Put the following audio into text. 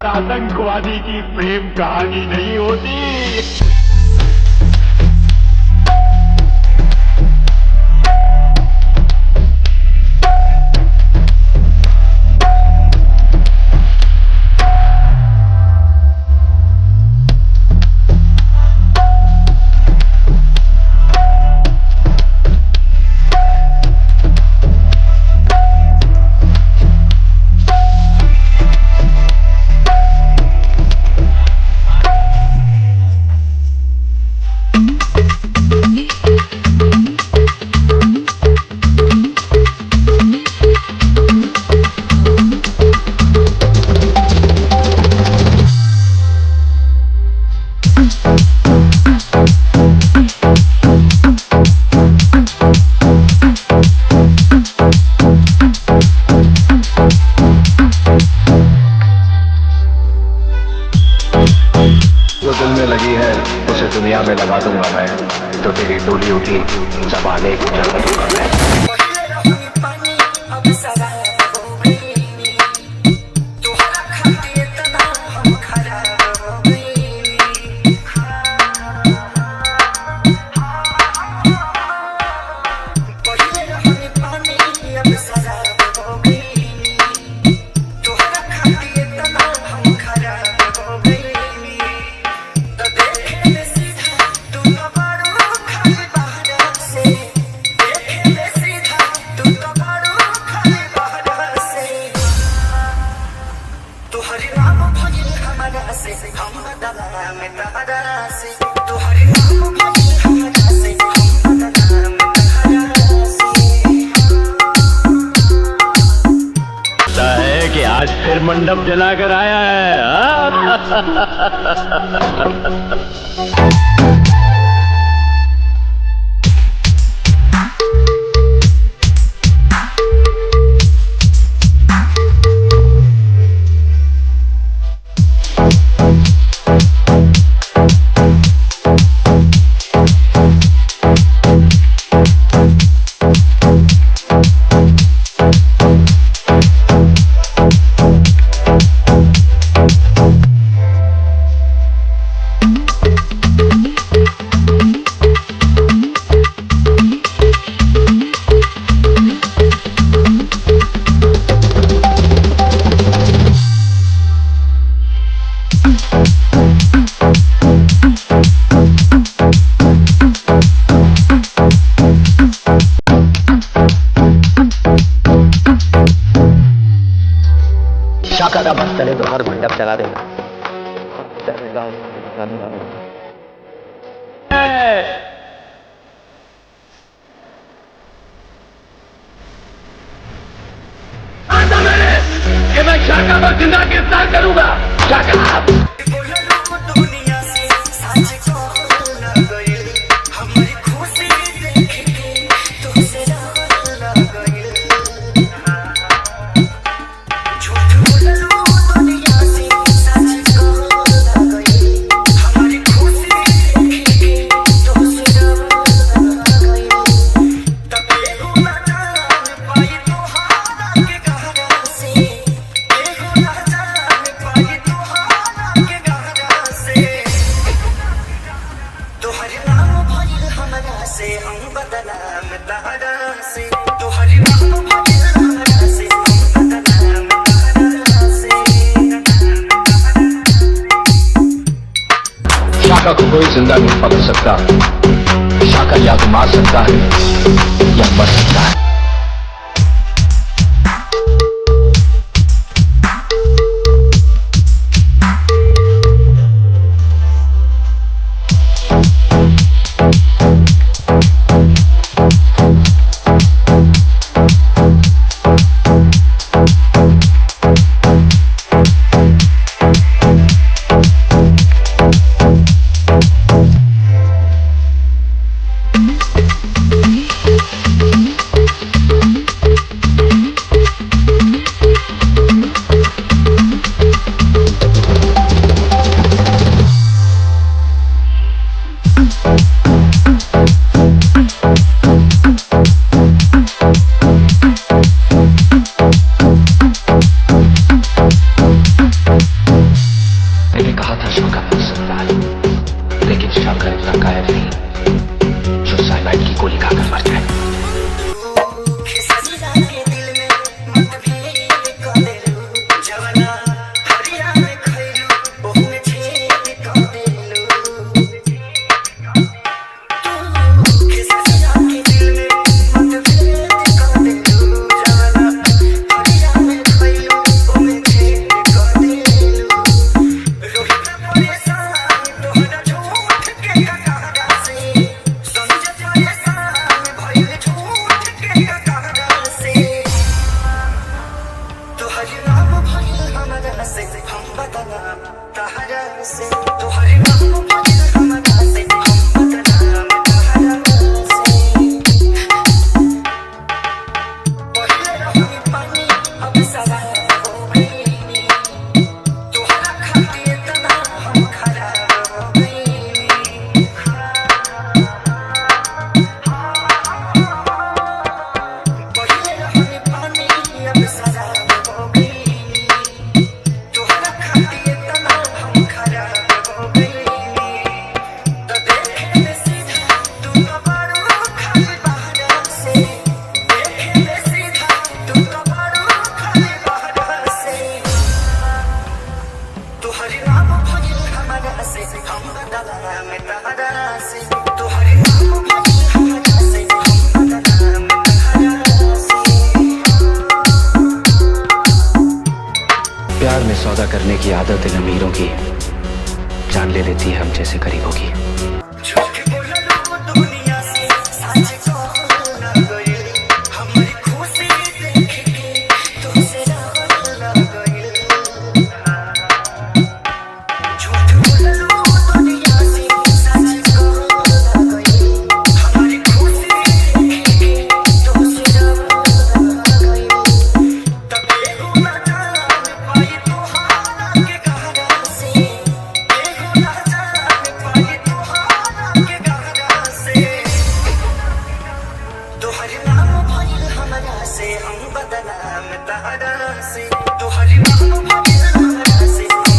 आतंकवादी की प्रेम कहानी नहीं होती। जो दिल में लगी है उसे दुनिया में लगा दूंगा मैं। तो तेरी डोली उठी जबाने को जला दूंगा मैं। कि आज फिर मंडप जलाकर आया है। शाका का बस चले तो हर मंडप जला देगा। कि मैं शाका को जिंदा गिरफ्तार करूंगा। शाका शाका को कोई जिंदा नहीं पकड़ सकता। शाका या तो मार सकता है या मर सकता है। बदला तहरा से तोहरे नाम भइल हमरा से हम बदला तहरा से पहिले रहनी पानी अब सवार हो गइनी तोहरा खातिर तना हम खराब हो गइनी पहिले रहनी पानी अब सवार हो गइनी तोहरा खातिर तना हम खराब हो गइनी तो देखे में सीधा तू तो बड़ो खाली बाहर से देखे में सीधा तू तो बड़ो खाली बाहर से तोहरे नाम भइल हमरा से हम बदला में तहरा से तोहरे नाम भइल हमरा से हम बदला में तहरा से प्यार में सौदा करने की आदत इन अमीरों की जान ले लेती है हम जैसे गरीबों की। झूठ बोललो दुनिया से सच कहल न गइल हमारी खुशी देख के तुझसे रहल न गइल झूठ बोललो दुनिया से सच कहल न गइल हमारी खुशी देख के तुझसे रहल न गइल तबे हो ना जान पाई तोहारा के गहरा से हो ना जान पाई तोहारा के गहरा से तोहरे नाम भइल हमरा से हम बदला में तहरा से